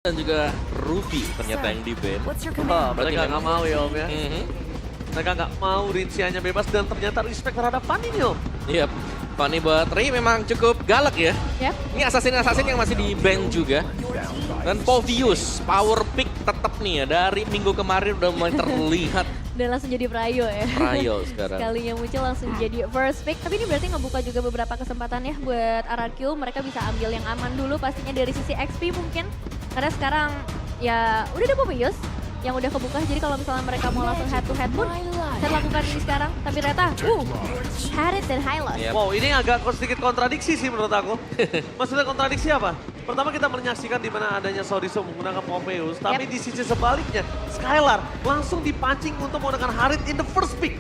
Dan juga Ruby ternyata yang di-ban. Mereka nggak mau ya Om ya. Mereka nggak mau rinciannya bebas dan ternyata respect terhadap Fanny nih Om. Iya, Fanny buat Ri memang cukup galak ya. Yep. Ini assassin yang masih di-ban juga. Dan Povius, power pick tetap nih ya. Dari minggu kemarin udah mulai terlihat. Dan langsung jadi Prayo ya. Prayo sekarang. Sekalinya muncul langsung jadi first pick. Tapi ini berarti ngebuka juga beberapa kesempatan ya buat RRQ. Mereka bisa ambil yang aman dulu pastinya dari sisi XP mungkin. Karena sekarang ya udah ada Povius yang udah kebuka. Jadi kalau misalnya mereka mau langsung head to head pun saya lakukan ini sekarang. Tapi ternyata Harith dan Hylos. Yep. Wow, ini agak sedikit kontradiksi sih menurut aku. Maksudnya kontradiksi apa? Pertama kita menyaksikan di mana adanya Soriso menggunakan Pompeius, tapi di sisi sebaliknya Skylar langsung dipancing untuk menggunakan Harith in the first pick.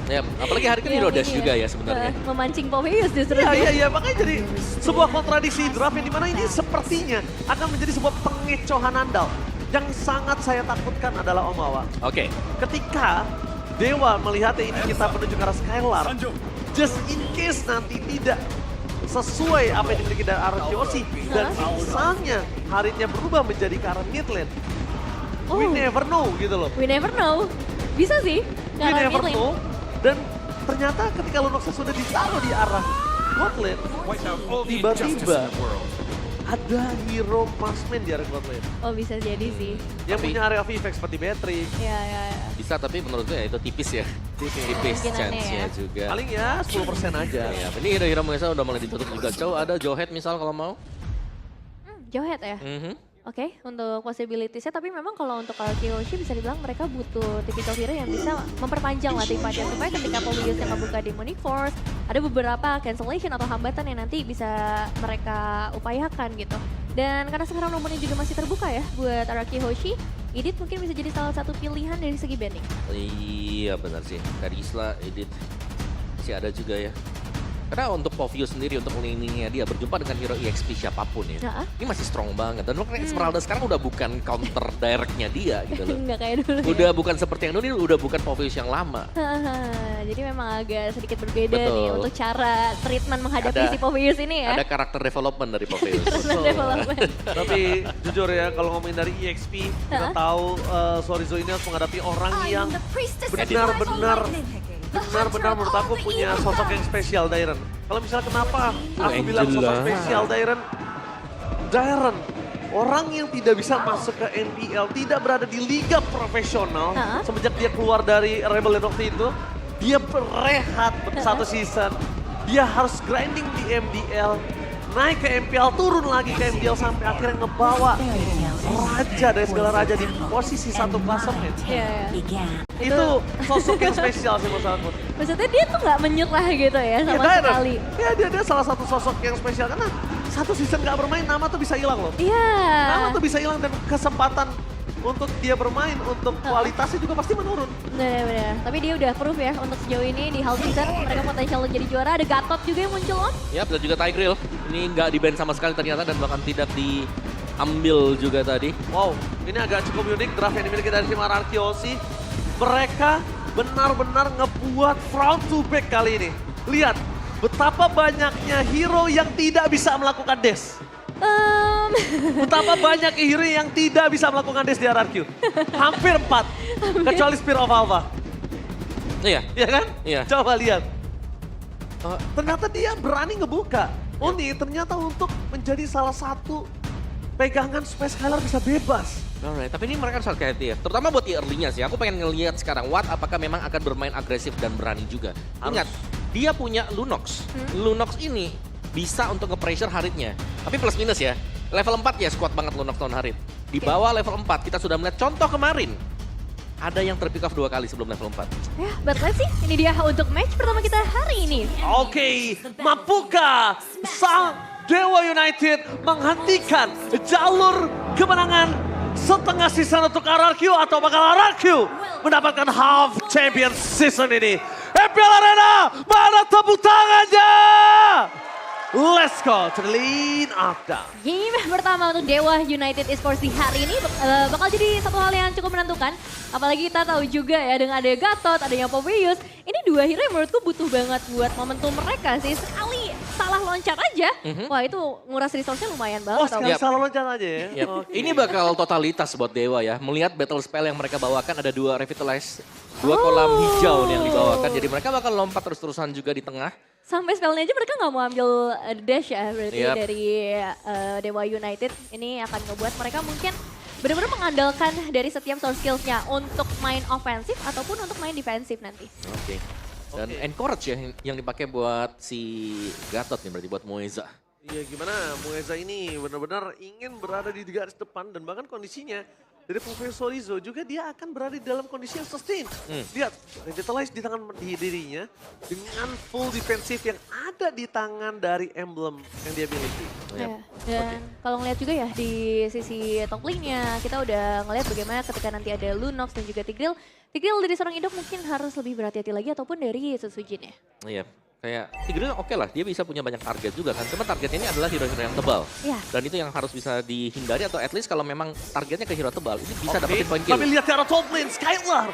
Yep. Apalagi hari ini Rodas juga ya sebenarnya. Memancing Povius justru. Iya, makanya jadi sebuah kontradiksi draft yang dimana ini sepertinya akan menjadi sebuah pengecohan andal. Yang sangat saya takutkan adalah Om Awa. Oke. Ketika Dewa melihatnya ini kita menuju ke arah Skylar, just in case nanti tidak sesuai apa yang dimiliki dari RRQ dan misalnya Harithnya berubah menjadi ke arah mid lane. We never know gitu loh. We never know. Bisa sih. We never know. Dan ternyata ketika Lunoxnya sudah ditaruh di arah bot lane, tiba-tiba ada hero marksman di area bot lane. Oh bisa jadi sih. Yang punya area of effect seperti Beatrix. Ya. Bisa, tapi menurut gue ya itu tipis ya. Tipis chance-nya ya. juga. Paling ya 10% aja. Ya, ini hero-hero Mesa udah mulai ditutup juga. Cow ada Johet misal kalau mau. Johet ya? Oke, untuk possibilities-nya, tapi memang kalau untuk Kyoshi bisa dibilang mereka butuh typical hero yang bisa memperpanjang lah timnya supaya ketika Povius yang membuka Demonic Force, ada beberapa cancellation atau hambatan yang nanti bisa mereka upayakan gitu. Dan karena sekarang nomornya juga masih terbuka ya buat Araki Hoshi, Edith mungkin bisa jadi salah satu pilihan dari segi banding. Iya benar sih, Karisla, Edith masih ada juga ya. Karena untuk Povius sendiri, untuk laningnya dia berjumpa dengan hero EXP siapapun ya. Ini masih strong banget. Dan Esmeralda sekarang udah bukan counter directnya dia gitu loh. Nggak kayak dulu udah ya. bukan seperti yang dulu, ini udah bukan Povius yang lama. Jadi memang agak sedikit berbeda Betul. nih untuk cara treatment menghadapi si Povius ini ya. Ada karakter development dari Povius. Development. Tapi jujur ya kalau ngomongin dari EXP, kita tahu Sorizo ini harus menghadapi orang yang benar-benar menurut aku punya sosok yang spesial, Dairen. Kalau misalnya kenapa aku bilang sosok spesial Dairen, orang yang tidak bisa masuk ke NPL, tidak berada di liga profesional semenjak dia keluar dari Rebel waktu itu, dia berehat satu season, dia harus grinding di MDL, naik ke MPL, turun lagi ke MPL sampai akhirnya ngebawa raja dari segala raja di posisi satu klasemen. Itu sosok yang spesial sih menurut aku. Maksudnya dia tuh nggak menyerah gitu ya sama sekali. Ya dia salah satu sosok yang spesial karena satu season nggak bermain nama tuh bisa hilang loh. Iya. Nama tuh bisa hilang dan kesempatan untuk dia bermain, untuk kualitasnya juga pasti menurun. Benar. Tapi dia udah proof ya untuk sejauh ini di half season mereka potensial jadi juara. Ada Gatot juga yang muncul Om. Ya, dan juga Tigreal. Ini nggak di-ban sama sekali ternyata dan bahkan tidak diambil juga tadi. Wow, ini agak cukup unik draft yang dimiliki dari tim RRQ. Mereka benar-benar ngebuat front to back kali ini. Lihat betapa banyaknya hero yang tidak bisa melakukan dash. Betapa banyak hero yang tidak bisa melakukan dash di RRQ. Hampir 4, kecuali Spear of Alpha. Iya. Iya kan? Iya. Coba lihat. Ternyata dia berani ngebuka. Oni ternyata untuk menjadi salah satu pegangan supaya Skylar bisa bebas. Alright, tapi ini mereka harus hati-hati ya. Terutama buat di early-nya sih. Aku pengen ngelihat sekarang Watt apakah memang akan bermain agresif dan berani juga. Ingat, dia punya Lunox. Lunox ini bisa untuk nge-pressure Harithnya. Tapi plus minus ya. Level 4 ya squad banget Lunox tahun Harith. Di bawah level 4 kita sudah melihat contoh kemarin. Ada yang terpick off 2 kali sebelum level 4. Ya, but let's see. Ini dia untuk match pertama kita hari ini. Oke, mampukah sang Dewa United menghentikan jalur kemenangan setengah season untuk RRQ atau bakal RRQ mendapatkan half champion season ini? MPL Arena, mana tepuk tangannya? Let's go to the lean after. Game pertama untuk Dewa United Esports di hari ini bakal jadi satu hal yang cukup menentukan. Apalagi kita tahu juga ya dengan ada Gatot, ada yang Povius. Ini dua hero yang menurutku butuh banget buat momentum mereka sih. Sekali salah loncat aja, wah itu nguras resource-nya lumayan banget. Sekali salah loncat aja ya. Yap. Ini bakal totalitas buat Dewa ya. Melihat battle spell yang mereka bawakan ada 2 revitalize, 2 kolam hijau nih yang dibawakan. Jadi mereka bakal lompat terus-terusan juga di tengah. Sampai spellnya aja mereka nggak mau ambil dash ya berarti dari Dewa United. Ini akan ngebuat mereka mungkin benar-benar mengandalkan dari setiap source skills-nya untuk main ofensif ataupun untuk main defensif nanti. Oke. Dan encourage ya yang dipakai buat si Gatot nih berarti buat Moeza. Iya gimana Moeza ini benar-benar ingin berada di garis depan dan bahkan kondisinya dari Profesor Rizzo juga dia akan berada di dalam kondisi yang sustain. Lihat, revitalize di tangan dirinya dengan full defensif yang ada di tangan dari emblem yang dia miliki. Dan kalau ngeliat juga ya di sisi top lane-nya, kita udah ngeliat bagaimana ketika nanti ada Lunox dan juga Tigreal. Tigreal dari seorang Indok mungkin harus lebih berhati-hati lagi ataupun dari Setsujin ya. Iya. Kayak Tigreal oke lah, dia bisa punya banyak target juga kan. Cuma targetnya ini adalah hero-hero yang tebal. Iya. Dan itu yang harus bisa dihindari atau at least kalau memang targetnya ke hero tebal, ini bisa dapetin poin kill. Tapi lihat ke arah top lane, Skylar.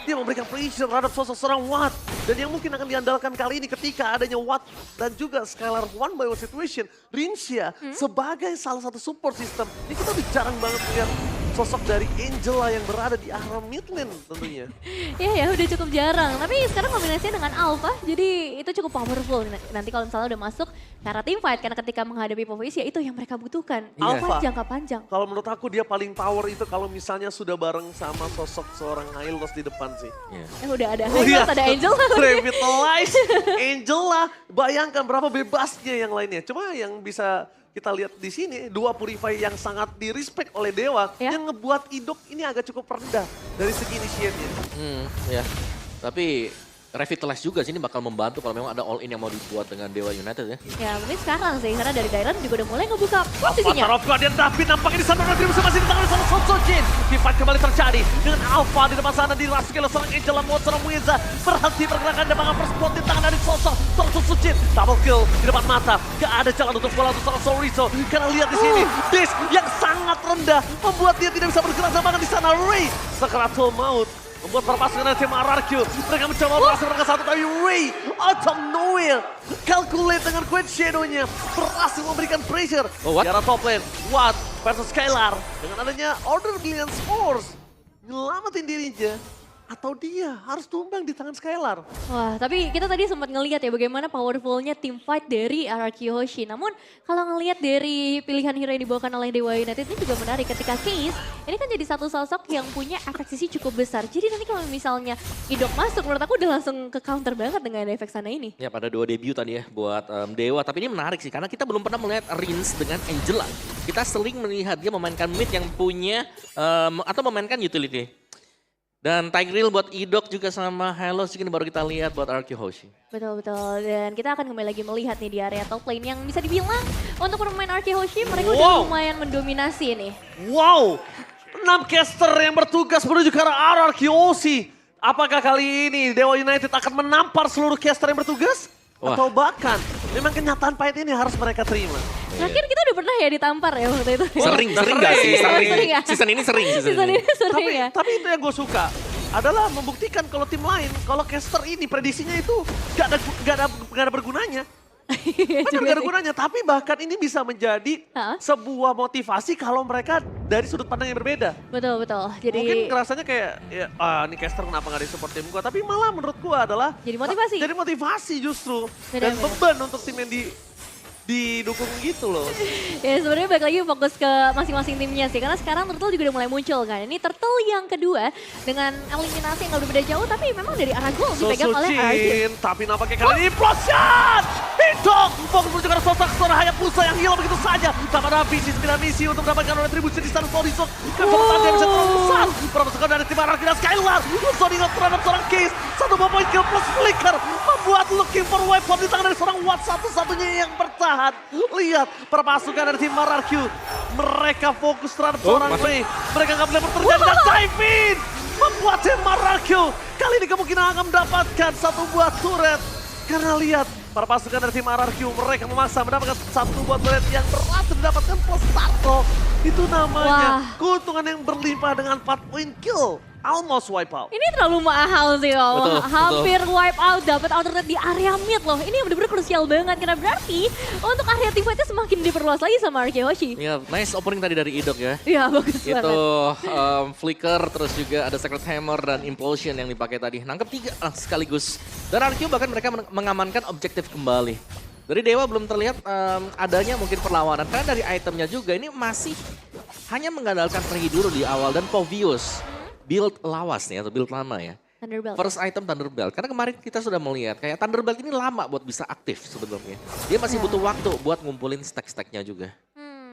Dia memberikan pressure terhadap sosok seorang Watt. Dan yang mungkin akan diandalkan kali ini ketika adanya Watt dan juga Skylar one by one situation. Rinsha sebagai salah satu support system. Ini kita udah jarang banget lihat sosok dari Angela yang berada di arah mid lane tentunya. Iya ya, udah cukup jarang. Tapi sekarang kombinasinya dengan Alpha, jadi itu cukup powerful. Nanti kalau misalnya udah masuk ke arah team fight, karena ketika menghadapi Popois ya itu yang mereka butuhkan. Alpha jangka panjang. Kalau menurut aku dia paling power itu kalau misalnya sudah bareng sama sosok seorang Hylos di depan sih. Udah ada Hylos, ada Angela. Revitalize Angela, bayangkan berapa bebasnya yang lainnya. Cuma yang bisa kita lihat di sini, 2 Purify yang sangat di-respect oleh Dewa, yang ngebuat Indok ini agak cukup rendah dari segi initiate-nya. Ya. Tapi Revitalize juga sini bakal membantu kalau memang ada all in yang mau dibuat dengan Dewa United ya. Ya mungkin sekarang sih, karena dari Dairon juga udah mulai ngebuka posisinya. Alpha dan tapi nampaknya di sana nanti masih di tangan sama Setsujin. Fight kembali terjadi dengan Alpha di depan sana dirasuki oleh seorang Angela maupun seorang Moeza. Berhenti pergerakan dan mengambil spot di tangan dari sosok Setsujin. Double kill di depan mata. Gak ada jalan untuk bola untuk seorang Sorizo. Karena lihat di sini, Dish yang sangat rendah membuat dia tidak bisa bergerak dan bahkan di sana Ray sekeratul maut. Membuat perpasangan dari tim RRQ. Mereka mencoba berhasil mereka satu tapi Ray out of nowhere. Calculate dengan Queen Shadow-nya. Berhasil memberikan pressure. Di arah top lane. Watt versus Skylar. Dengan adanya Order Brilliance Force. Nyelamatin dirinya. Atau dia harus tumbang di tangan Skylar. Wah, tapi kita tadi sempat ngelihat ya bagaimana powerfulnya team fight dari RRQ Hoshi. Namun kalau ngelihat dari pilihan hero yang dibawakan oleh Dewa United ini juga menarik. Ketika Case, ini kan jadi satu sosok yang punya efek sisi cukup besar. Jadi nanti kalau misalnya Indok masuk, menurut aku udah langsung ke counter banget dengan efek sana ini. Ya pada 2 debut tadi ya buat Dewa. Tapi ini menarik sih karena kita belum pernah melihat Rins dengan Angela. Kita sering melihat dia memainkan mid yang punya atau memainkan utility. Dan Tigreal buat Indok juga sama Hylos juga baru kita lihat buat RRQ Hoshi. Betul-betul, dan kita akan kembali lagi melihat nih di area top lane yang bisa dibilang untuk pemain RRQ Hoshi mereka udah lumayan mendominasi nih. Wow, 6 caster yang bertugas menuju ke arah RRQ Hoshi. Apakah kali ini Dewa United akan menampar seluruh caster yang bertugas? Atau bahkan memang kenyataan pahit ini harus mereka terima. Terakhir kita udah pernah ya ditampar ya waktu itu. Sering gak sih? Sering ya? Season ini sering. Sering ya? Tapi itu yang gue suka adalah membuktikan kalau tim lain, kalau caster ini prediksinya itu gak ada bergunanya. Benar gak ada gunanya, tapi bahkan ini bisa menjadi sebuah motivasi kalau mereka dari sudut pandang yang berbeda. Betul. Jadi mungkin ngerasanya kayak, ya, ini caster kenapa gak di-support tim gue, tapi malah menurut gue adalah jadi motivasi. Jadi motivasi justru. Dan beban untuk tim yang didukung gitu loh. Ya sebenarnya balik lagi fokus ke masing-masing timnya sih. Karena sekarang Turtle juga udah mulai muncul kan. Ini Turtle yang kedua dengan eliminasi yang gak berbeda jauh. Tapi memang dari arah gol dipegang oleh RRQ. Tapi nampaknya kali ini implosion! Indok! Fokus menuju ke sosok seorang Hayabusa yang hilang begitu saja. Tanpa ada visi 9 misi untuk mendapatkan retribusi di sana Sorizo. Kesempatan dia bisa terlalu besar. Permasukkan dari tim RRQ dan Skylar. Sonigot terhadap seorang Case. 1 point kill plus flicker. Membuat looking for weapon di tangan dari seorang Watt. Satu-satunya yang bertahan. Lihat perpasukan dari tim RRQ. Mereka fokus terhadap seorang Ray. Mereka nggak boleh terjadi dan dive in. Membuat tim RRQ kali ini kemungkinan akan mendapatkan satu buah turret. Karena lihat perpasukan dari tim RRQ mereka memaksa mendapatkan satu buah turret yang berhasil mendapatkan plus 1. Itu namanya keuntungan yang berlimpah dengan 4 point kill. almost wipe out. Ini terlalu mahal sih Om. Betul, Hampir wipe out, dapat alternate di area mid loh. Ini bener-bener krusial banget karena berarti untuk area teamfight-nya semakin diperluas lagi sama RK Hoshi. Ya, nice opening tadi dari Idok ya. Iya bagus banget. Itu Flicker, terus juga ada Sacred Hammer dan Implosion yang dipakai tadi. Nangkep 3 sekaligus. Dan RQ bahkan mereka mengamankan objektif kembali. Dari Dewa belum terlihat adanya mungkin perlawanan. Karena dari itemnya juga ini masih hanya mengandalkan Regi dulu di awal. Dan Povius build lawas nih atau build lama ya. Thunderbelt. First item Thunderbelt. Karena kemarin kita sudah melihat kayak Thunderbelt ini lama buat bisa aktif sebenarnya. Dia masih butuh waktu buat ngumpulin stack-stacknya juga.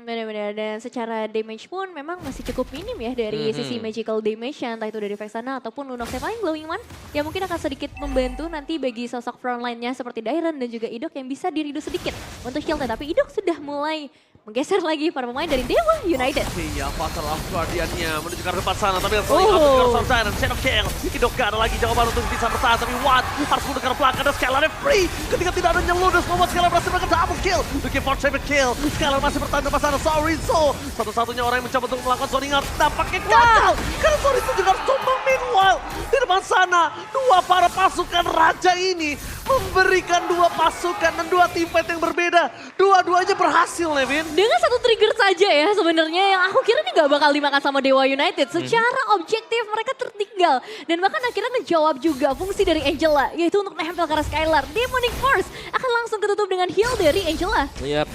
Benar-benar, dan secara damage pun memang masih cukup minim ya dari sisi magical damage, entah itu dari Vexana ataupun Lunox yang paling glowing one yang mungkin akan sedikit membantu nanti bagi sosok frontline-nya seperti Dairon dan juga Idok yang bisa diridu sedikit untuk shieldnya. Tapi Idok sudah mulai menggeser lagi para pemain dari Dewa United. Iya, Fatal of Guardian-nya menuju ke depan sana, tapi harus melihat Tyrant, Shadow Kill. Idok gak ada lagi jawaban untuk bisa bertahan, tapi Watt harus menuju ke belakang dan Skylar free. Ketika tidak ada Ludus, membuat Skylar berhasil melakukan double kill. Looking for triple kill, Skylar masih bertahan di depan sana, Sorizo. Satu-satunya orang yang mencoba untuk melakukan zoning out, tampaknya gagal. Karena Sorizo juga harus tumbang. Meanwhile, di depan sana, dua para pasukan raja ini memberikan dua pasukan dan dua teamfight yang berbeda. Dua-duanya berhasil, Levin. Dengan satu trigger saja ya sebenarnya yang aku kira ini gak bakal dimakan sama Dewa United. Secara objektif mereka tertinggal. Dan bahkan akhirnya ngejawab juga fungsi dari Angela. Yaitu untuk nempel ke arah Skylar. Demonic Force akan langsung ketutup dengan heal dari Angela. Yap.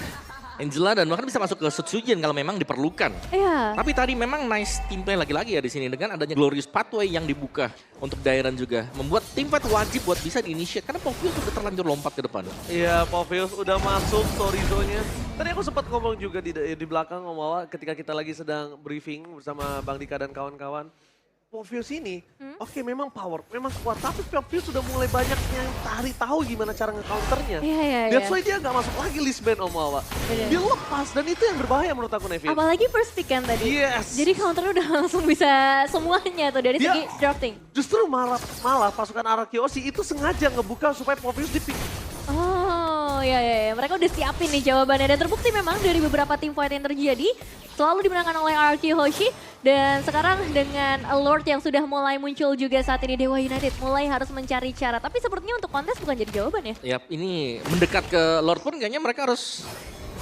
Angela dan bahkan bisa masuk ke Sutsujin kalau memang diperlukan. Iya. Tapi tadi memang nice team play lagi-lagi ya di sini dengan adanya Glorious Pathway yang dibuka untuk Dairon juga. Membuat tim fight wajib buat bisa di-initiate karena Povius sudah terlanjur lompat ke depan. Iya, Povius udah masuk Sorizo-nya. Tadi aku sempat ngomong juga di belakang Om ketika kita lagi sedang briefing bersama Bang Dika dan kawan-kawan. Povius ini, oke memang power, memang kuat, tapi Povius sudah mulai banyak yang tahu gimana cara nge-counternya. Iya. That's why dia nggak masuk lagi list ban Om Wawa. Dia lepas dan itu yang berbahaya menurut aku, Nevin. Apalagi first pick kan tadi. Yes. Jadi counternya udah langsung bisa semuanya tuh dari segi drafting. Justru malah pasukan Arakioshi itu sengaja ngebuka supaya Povius di-pick. Oh ya. Mereka udah siapin nih jawabannya dan terbukti memang dari beberapa tim fight yang terjadi selalu dimenangkan oleh RK Hoshi. Dan sekarang dengan Lord yang sudah mulai muncul juga saat ini Dewa United mulai harus mencari cara. Tapi sepertinya untuk kontes bukan jadi jawaban ya. Yap, ini mendekat ke Lord pun kayaknya mereka harus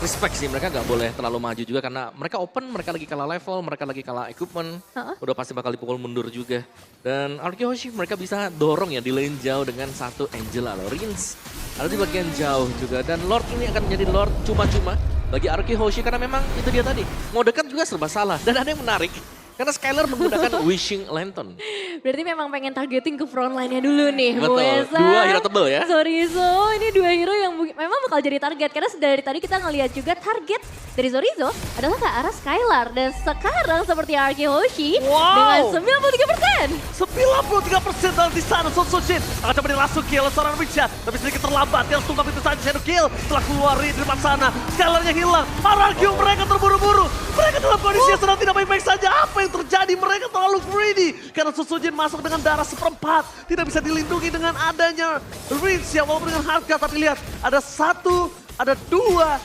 respect sih. Mereka nggak boleh terlalu maju juga karena mereka open, mereka lagi kalah level, mereka lagi kalah equipment. Udah pasti bakal dipukul mundur juga. Dan RK Hoshi mereka bisa dorong ya di lane jauh dengan satu Angela loh. Rins ada di bagian jauh juga. Dan Lord ini akan menjadi Lord cuma-cuma bagi RK Hoshi karena memang itu dia tadi. Mau dekat juga serba salah. Dan ada yang menarik. Karena Skylar menggunakan Wishing Lantern. Berarti memang pengen targeting ke frontline-nya dulu nih. Betul, Muesa, dua hero tebel ya. Zorizo, ini dua hero yang memang bakal jadi target. Karena dari tadi kita ngelihat juga target dari Zorizo adalah ke arah Skylar. Dan sekarang seperti RK Hoshi dengan 93%. 93% dalam di sana, Sutsujin akan coba dirasuki kill seorang Richard. Tapi sedikit terlambat, dia harus tumbang itu saja Shadow Kill. Setelah keluar di depan sana, Skylarnya hilang. Arakio mereka terburu-buru. Mereka dalam kondisi yang sedang tidak baik-baik saja. Apa yang terjadi? Mereka terlalu greedy. Karena Sutsujin masuk dengan darah seperempat. Tidak bisa dilindungi dengan adanya Rince ya, walaupun dengan harga. Tapi lihat, ada dua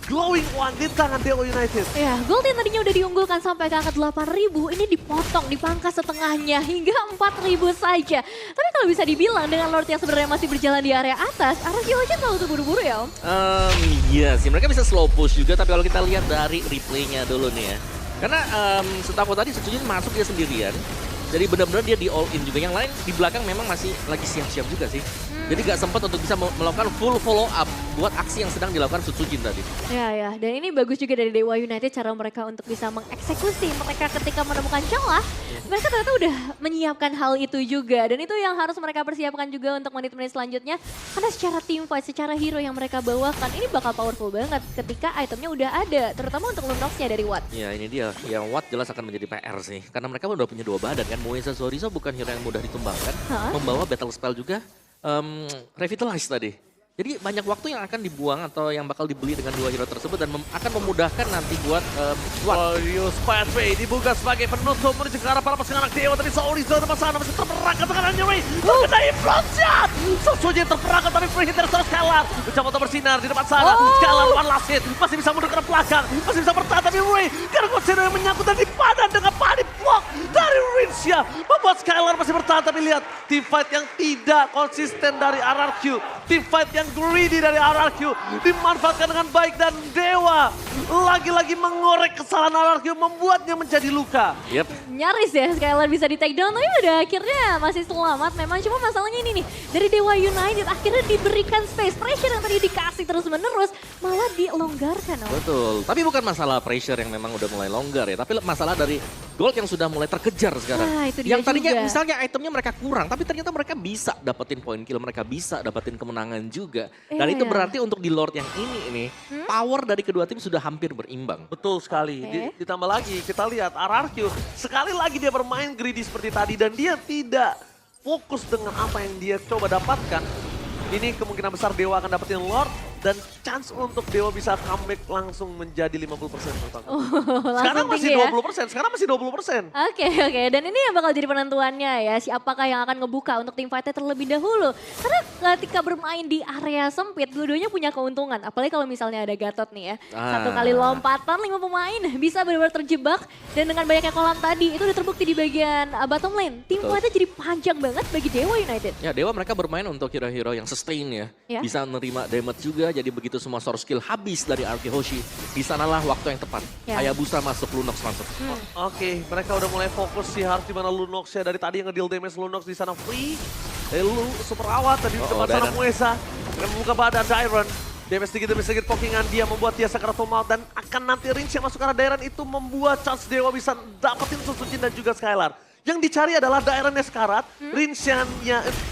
glowing one di tangan Dewa United. Ya, gold yang tadinya udah diunggulkan sampai ke angka 8.000, ini dipotong, dipangkas setengahnya hingga 4.000 saja. Tapi kalau bisa dibilang dengan Lord yang sebenarnya masih berjalan di area atas, Arakio aja terlalu buru-buru ya Om? Iya sih, mereka bisa slow push juga, tapi kalau kita lihat dari replaynya dulu nih ya. Karena setahu tadi Sutsujin masuk dia sendirian, jadi benar-benar dia di all in juga. Yang lain di belakang memang masih lagi siap-siap juga sih. Jadi gak sempat untuk bisa melakukan full follow up buat aksi yang sedang dilakukan Sutsujin tadi. Ya, dan ini bagus juga dari Dewa United cara mereka untuk bisa mengeksekusi mereka ketika menemukan celah. Mereka ternyata udah menyiapkan hal itu juga. Dan itu yang harus mereka persiapkan juga untuk menit-menit selanjutnya. Karena secara team fight, secara hero yang mereka bawakan, ini bakal powerful banget ketika itemnya udah ada. Terutama untuk Lunox-nya dari Watt. Ya ini dia, yang Watt jelas akan menjadi PR sih. Karena mereka udah punya dua badan kan. Muesa Zorizo bukan hero yang mudah ditumbangkan. Membawa battle spell juga. Revitalize tadi. Jadi banyak waktu yang akan dibuang atau yang bakal dibeli dengan dua hero tersebut dan akan memudahkan nanti buat Glorious Pathway dibuka sebagai penutup menuju ke arah para pasukan anak Dewa. Tapi Sorizo depan sana masih terperangkap dengan Anjuri. Terkena infront shot. Sutsujin terperangkap tapi free hit dari seorang Skylar. Mencoba untuk bersinar di depan sana. Skylar one last hit. Masih bisa mundur ke belakang. Masih bisa bertahan tapi Ray. Karena Konseno yang menyangkut dan dipadan dengan panik block dari Rinsya. Membuat bertahan tapi lihat team fight yang tidak konsisten dari RRQ. Team fight yang greedy dari RRQ dimanfaatkan dengan baik dan Dewa lagi-lagi mengorek kesalahan RRQ membuatnya menjadi luka. Yep. Nyaris ya Skylar bisa di take down, tapi pada akhirnya masih selamat. Memang cuma masalahnya ini nih, dari Dewa United akhirnya diberikan space. Pressure yang tadi dikasih terus-menerus malah dilonggarkan. Betul, tapi bukan masalah pressure yang memang udah mulai longgar ya, tapi masalah dari Gold yang sudah mulai terkejar sekarang. Nah, itu dia yang tadinya juga. misalnya itemnya mereka kurang, tapi ternyata mereka bisa dapetin poin kill, mereka bisa dapetin kemenangan juga. Dan itu Iya. berarti untuk di Lord yang ini power dari kedua tim sudah hampir berimbang. Betul sekali. Oke. Ditambah lagi kita lihat RRQ sekali lagi dia bermain greedy seperti tadi dan dia tidak fokus dengan apa yang dia coba dapatkan. Ini kemungkinan besar Dewa akan dapetin Lord dan chance untuk Dewa bisa comeback langsung menjadi 50% menurut aku. Sekarang Langsung masih tinggi ya. 20%, sekarang masih 20%. Oke, dan ini yang bakal jadi penentuannya ya, siapakah yang akan ngebuka untuk tim fighter terlebih dahulu. Karena ketika bermain di area sempit, dua-duanya punya keuntungan. Apalagi kalau misalnya ada Gatot nih ya. Satu kali lompatan, 5 pemain bisa benar-benar terjebak. Dan dengan banyaknya kolam tadi, itu udah terbukti di bagian bottom lane. Tim Betul. fighter jadi panjang banget bagi Dewa United. Ya Dewa mereka bermain untuk hero-hero yang sustain ya. Ya. Bisa menerima damage juga, jadi begitu semua source skill habis dari Arki Hoshi. Di sanalah waktu yang tepat. Ya. Hayabusa masuk, Lunox masuk. Oke, mereka udah mulai fokus sih harus di mana Lunox ya dari tadi yang ngedeal damage Lunox di sana free. Lu super awat tadi di depan sana Dairon. Muesa dengan membuka badan Dairon. Damage sedikit demi sedikit pokingan dia membuat dia Sakaratul Maut dan akan nanti Rince yang masuk ke arah Dairon itu membuat chance Dewa bisa dapetin Susujin dan juga Skylar. Yang dicari adalah Daironnya sekarat, Rince-nya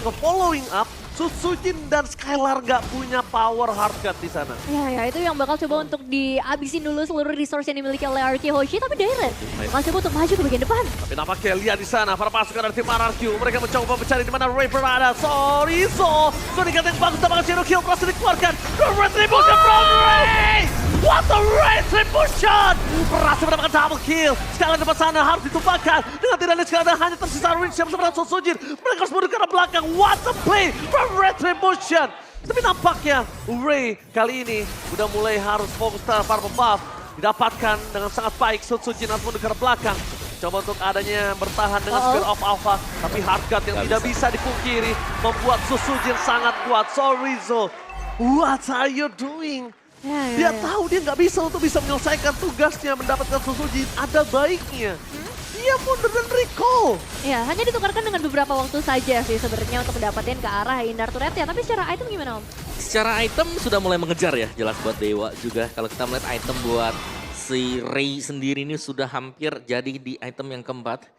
nge-following up, Susujin dan Skylar gak punya power hardcut di sana. Ya, itu yang bakal coba untuk dihabisin dulu seluruh resource yang dimiliki oleh Arki Hoshi. Tapi Dairon bakal coba untuk maju ke bagian depan. Tapi nampaknya lihat di sana para pasukan dari tim RRQ. Mereka mencoba mencari di mana Ray berada. Sorry, Sonic yang bagus dapat Shadow Kill berhasil dikeluarkan. Retribution from Ray! What a retribution! Berhasil mendapatkan double kill. Sekalian depan sana harus ditumpahkan. Dengan tidak ada sekalian hanya tersisa Rince yang bersama Susujin. Mereka harus mundur ke arah belakang. What a play from Retribution! Tapi nampaknya Ray kali ini udah mulai harus fokus terhadap para pembuff. Didapatkan dengan sangat baik, Susujin harus mundur ke arah belakang. Coba untuk adanya bertahan dengan Spear of Alpha. Tapi hardcut yang tidak bisa dipungkiri membuat Susujin sangat kuat. Sorry Zo, what are you doing? Dia tahu dia nggak bisa untuk bisa menyelesaikan tugasnya mendapatkan Susujin. Ada baiknya. Dia mundur dan recall. Ya, hanya ditukarkan dengan beberapa waktu saja sih sebenarnya untuk mendapatkan ke arah Indar Turret-nya. Tapi secara item gimana Om? Secara item sudah mulai mengejar ya, jelas buat Dewa juga. Kalau kita melihat item buat si Ray sendiri ini sudah hampir jadi di item yang keempat.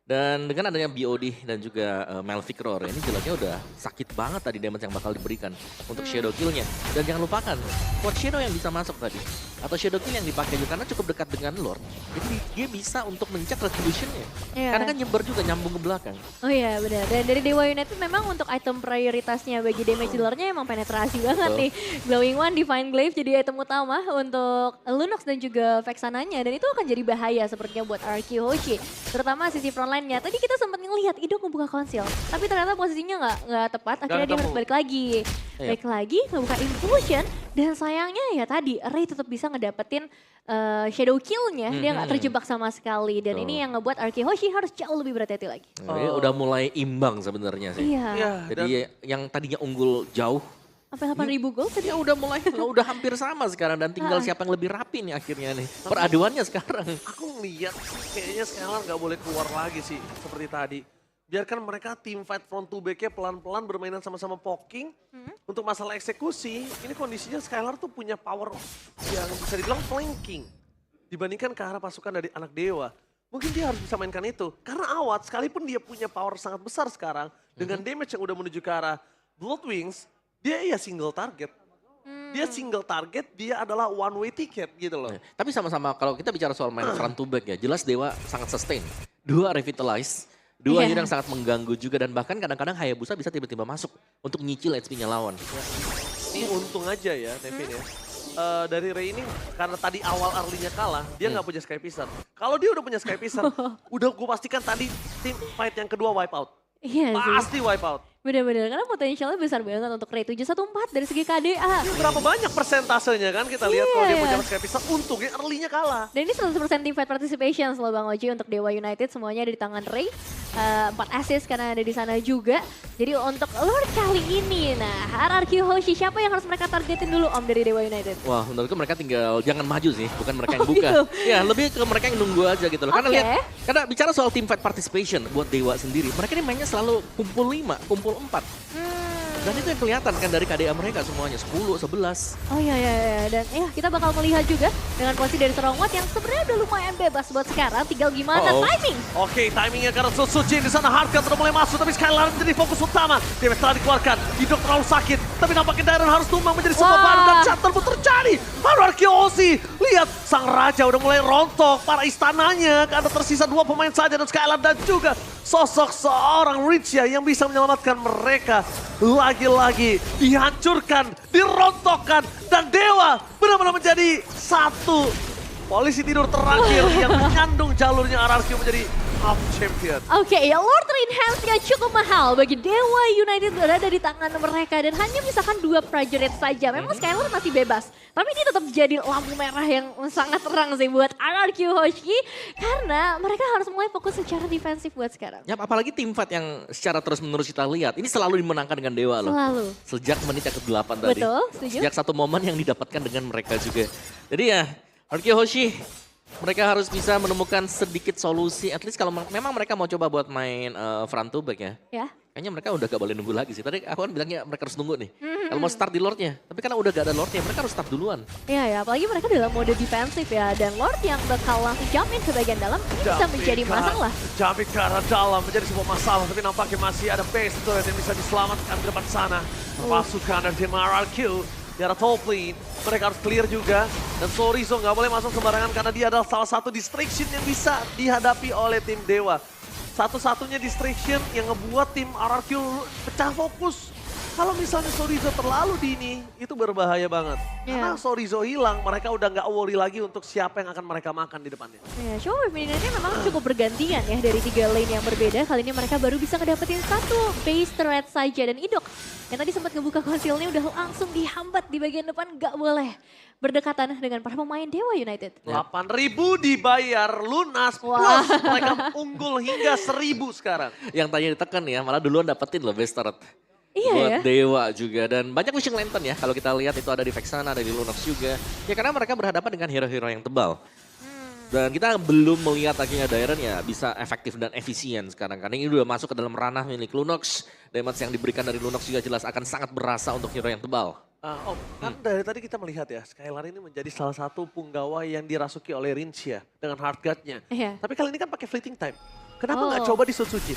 Dan dengan adanya BOD dan juga Malphite Roar, ini jelasnya udah sakit banget tadi damage yang bakal diberikan untuk Shadow Kill-nya. Dan jangan lupakan, buat Shadow yang bisa masuk tadi, atau Shadow Kill yang dipakai juga karena cukup dekat dengan Lord, jadi dia bisa untuk mencek Retribution-nya. Iya. Karena kan nyember juga, nyambung ke belakang. Oh iya benar. Dan dari Dewa United memang untuk item prioritasnya bagi damage dealer-nya emang penetrasi banget Betul. nih. Glowing One, Divine Glaive jadi item utama untuk Lunox dan juga Vexananya. Dan itu akan jadi bahaya sepertinya buat Arki Hoshi. Terutama sisi frontline-nya. Tadi kita sempat ngelihat Ido ngebuka konsil. Tapi ternyata posisinya nggak tepat. Akhirnya dia harus balik lagi. Iya. Balik lagi, ngebuka Infusion. Dan sayangnya ya tadi Ray tetap bisa ngedapetin shadow kill-nya. Dia nggak terjebak sama sekali. Dan ini yang ngebuat Arki Hoshi harus jauh lebih berhati-hati lagi. Dia udah mulai imbang sebenarnya sih. Iya. Ya, Jadi yang tadinya unggul jauh, Sampai 8.000 gol tadi. dia udah mulai, udah hampir sama sekarang. Dan tinggal siapa yang lebih rapi nih akhirnya nih. Peraduannya sekarang. aku ngeliat sih kayaknya Skylar nggak boleh keluar lagi sih seperti tadi. Biarkan mereka team fight front to back-nya pelan-pelan bermainan sama-sama poking. Untuk masalah eksekusi, ini kondisinya Skylar tuh punya power yang bisa dibilang flanking. Dibandingkan ke arah pasukan dari anak dewa. Mungkin dia harus bisa mainkan itu. Karena Awat sekalipun dia punya power sangat besar sekarang. Dengan damage yang udah menuju ke arah Bloodwings, dia ya single target. Dia single target, dia adalah one way ticket gitu loh. Tapi sama-sama kalau kita bicara soal main front to back ya, jelas Dewa sangat sustain. 2 revitalize, 2 Iya. yang sangat mengganggu juga dan bahkan kadang-kadang Hayabusa bisa tiba-tiba masuk untuk nyicil HP-nya lawan. Ini untung aja ya, Tevin ya. Dari Ray ini karena tadi awal early-nya kalah, dia nggak punya Sky Pisar. Kalau dia udah punya Sky Pisar, udah gue pastikan tadi tim fight yang kedua wipe out. Iya sih. Pasti wipe out. Bener-bener, karena potensialnya besar banget untuk Ray 714 dari segi KDA. Berapa banyak persentasenya kan kita lihat kalau dia Iya. punya Sky Pisar, untungnya early-nya kalah. Dan ini 100% team fight participation loh Bang Oji untuk Dewa United. Semuanya ada di tangan Ray. 4 assist karena ada di sana juga. Jadi untuk Lord kali ini, nah RRQ Hoshi siapa yang harus mereka targetin dulu Om dari Dewa United? Wah, menurutku mereka tinggal jangan maju sih, bukan mereka yang buka. gitu? Ya, lebih ke mereka yang nunggu aja gitu loh. Karena Oke. lihat, karena bicara soal team fight participation buat Dewa sendiri, mereka ini mainnya selalu kumpul 5, kumpul 4. Dan itu yang kelihatan kan dari KDA mereka semuanya, 10, 11. Oh iya, dan ya kita bakal melihat juga dengan posisi dari seorang Watt yang sebenarnya udah lumayan bebas buat sekarang. Tinggal gimana timing. Oke, timingnya karena Sutsujin di sana Hardcat sudah mulai masuk, tapi sekali lagi menjadi fokus utama. Damage telah dikeluarkan, Hidok terlalu sakit, tapi nampaknya Dairon harus tumbang menjadi sebuah bahan dan Chatter pun terjadi. Hierarchy Hoshi, lihat sang raja udah mulai rontok, para istananya karena tersisa 2 pemain saja dan Skylar dan juga sosok seorang Rincia yang bisa menyelamatkan mereka. Lagi-lagi dihancurkan, dirontokkan, dan Dewa benar-benar menjadi satu polisi tidur terakhir yang menyandung jalurnya RRQ menjadi half champion. Oke, ya Lord Enhance-nya cukup mahal bagi Dewa United berada di tangan mereka dan hanya misalkan 2 prajurit saja. Memang Skylar masih bebas, tapi ini tetap jadi lampu merah yang sangat terang sih buat RRQ Hoshi karena mereka harus mulai fokus secara defensif buat sekarang. Ya, apalagi tim fight yang secara terus-menerus kita lihat, ini selalu dimenangkan dengan Dewa loh. Selalu. Sejak menit yang ke-8 tadi. Betul, setuju. Sejak satu momen yang didapatkan dengan mereka juga. Jadi ya, RRQ Hoshi, mereka harus bisa menemukan sedikit solusi. At least kalau memang mereka mau coba buat main front to back ya. Ya. Kayaknya mereka udah gak boleh nunggu lagi sih. Tadi aku kan bilangnya mereka harus nunggu nih. Kalau mau start di Lordnya. Tapi karena udah gak ada Lordnya, mereka harus start duluan. Iya ya, apalagi mereka dalam mode defensif ya. Dan Lord yang bakal langsung jump in ke bagian dalam ini bisa menjadi masalah. Jumping ke arah dalam menjadi sebuah masalah, tapi nampaknya masih ada base turret yang bisa diselamatkan di depan sana. Pasukan dari tim RRQ di arah top lane, mereka harus clear juga. Dan Sorizo nggak boleh masuk sembarangan karena dia adalah salah satu distraction yang bisa dihadapi oleh tim Dewa. Satu-satunya distraction yang ngebuat tim RRQ pecah fokus. Kalau misalnya Sorizo terlalu dini, itu berbahaya banget. Karena Sorizo hilang, mereka udah nggak worry lagi untuk siapa yang akan mereka makan di depannya. Ya, cuma peminatnya memang cukup bergantian ya dari 3 lane yang berbeda. Kali ini mereka baru bisa ngedapetin 1 base turret saja. Dan Idok yang tadi sempat ngebuka konsilnya udah langsung dihambat di bagian depan. Gak boleh berdekatan dengan para pemain Dewa United. 8.000 dibayar lunas, plus mereka unggul hingga 1.000 sekarang. Yang tanya ditekan ya, malah duluan dapetin loh best turret. Iya Buat ya. Dewa juga. Dan banyak wishing lantern ya. Kalau kita lihat itu ada di Vexana, ada di Lunox juga. Ya karena mereka berhadapan dengan hero-hero yang tebal. Dan kita belum melihat akhirnya Dairon ya bisa efektif dan efisien sekarang. Karena ini udah masuk ke dalam ranah milik Lunox. Damage yang diberikan dari Lunox juga jelas akan sangat berasa untuk hero yang tebal. Kan dari tadi kita melihat ya, Skylar ini menjadi salah satu punggawa yang dirasuki oleh Rincia dengan hardguard-nya. Iya. Tapi kali ini kan pakai fleeting time. Kenapa nggak coba di Sutsujin?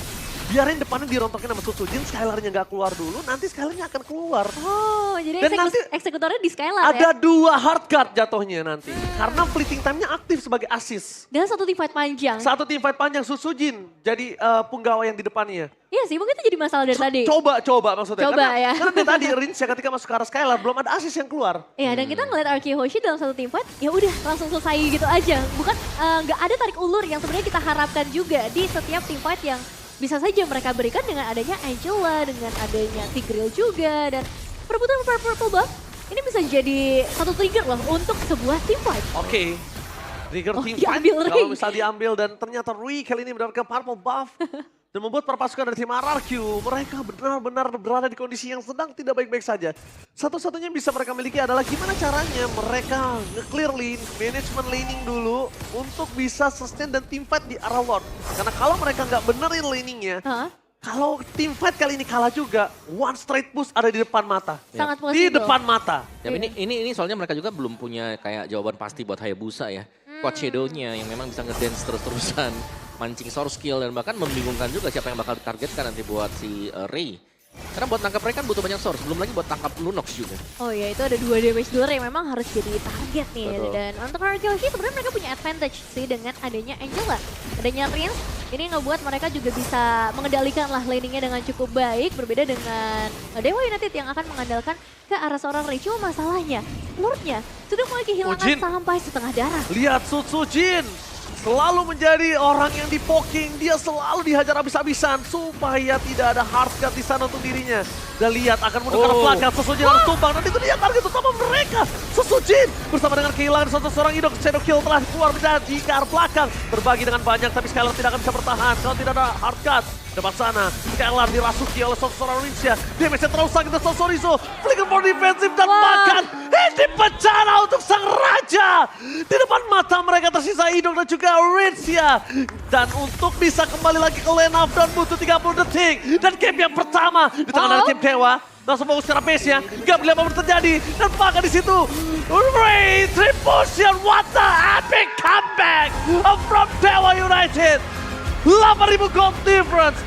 Biarin depannya dirontokin sama Sutsujin, Skylarnya nggak keluar dulu, nanti Skylarnya akan keluar. Oh, jadi Dan nanti eksekutornya di Skylar ada ya? 2 hardguard jatuhnya nanti. Karena fleeting time-nya aktif sebagai assist. Dan 1 team fight panjang. Satu tim fight panjang Sutsujin jadi punggawa yang di depannya. Iya sih, mungkin itu jadi masalah dari tadi. Coba maksudnya. Coba karena, ya. Karena dari tadi Rincia ketika masuk ke arah Skylar belum ada assist yang keluar. Iya, dan kita ngeliat RRQ Hoshi dalam 1 team fight, ya udah langsung selesai gitu aja. Bukan nggak ada tarik ulur yang sebenarnya kita harapkan juga di setiap team fight yang bisa saja mereka berikan dengan adanya Angela, dengan adanya Tigreal juga, dan perebutan purple buff ini bisa jadi satu trigger loh untuk sebuah team fight. Oke. Trigger team fight diambil Ray. kalau misal diambil dan ternyata Rui kali ini mendapatkan purple buff. Dan membuat para pasukan dari tim RRQ, mereka benar-benar berada di kondisi yang sedang tidak baik-baik saja. Satu-satunya yang bisa mereka miliki adalah gimana caranya mereka nge-clear lane, management laning dulu untuk bisa sustain dan team fight di arah Lord. Karena kalau mereka nggak benerin laningnya, kalau team fight kali ini kalah juga, one straight push ada di depan mata. Sangat Di possible. depan mata. Ya, ini soalnya mereka juga belum punya kayak jawaban pasti buat Hayabusa ya. Quad Shadow-nya yang memang bisa ngedance terus-terusan. Mancing source skill dan bahkan membingungkan juga siapa yang bakal ditargetkan nanti buat si Ray. Karena buat tangkap Ray kan butuh banyak source, belum lagi buat tangkap Lunox juga. Oh iya, itu ada 2 damage dealer yang memang harus jadi target nih. Betul. Dan untuk RRQ Hoshi sebenarnya mereka punya advantage sih dengan adanya Angela. Adanya Prince, ini ngebuat mereka juga bisa mengendalikan lah laningnya dengan cukup baik. Berbeda dengan Dewa United yang akan mengandalkan ke arah seorang Ray. Cuma masalahnya, Lordnya sudah mulai kehilangan sampai setengah darah. Lihat Sutsujin. selalu menjadi orang yang di-poking. Dia selalu dihajar habis-habisan supaya tidak ada hard cut di sana untuk dirinya. Dan lihat akan menemukan plakat, Sosojin harus tumbang. Dan itu dia target utama mereka. Sosojin bersama dengan kehilangan seorang idol, Shadow Kill telah keluar menjadi ke arah belakang. Berbagi dengan banyak, tapi Skylar tidak akan bisa bertahan kalau tidak ada hard cut. Depan sana, Skylar dirasuki oleh seorang Rinsya. Damage-nya terlalu sakit dari Sorizo. Flicker for defensif dan bahkan dipecah untuk sang raja. Di depan mata mereka tersisa Idol dan juga Rinsya. Dan untuk bisa kembali lagi ke lane up dan butuh 30 detik. Dan game yang pertama di tangan dari tim Dewa. Langsung fokus ke arah base-nya. Gak boleh apa-apa terjadi. Dan bahkan di situ, Ray Tribution, what the epic comeback from Dewa United. 8.000 gold difference.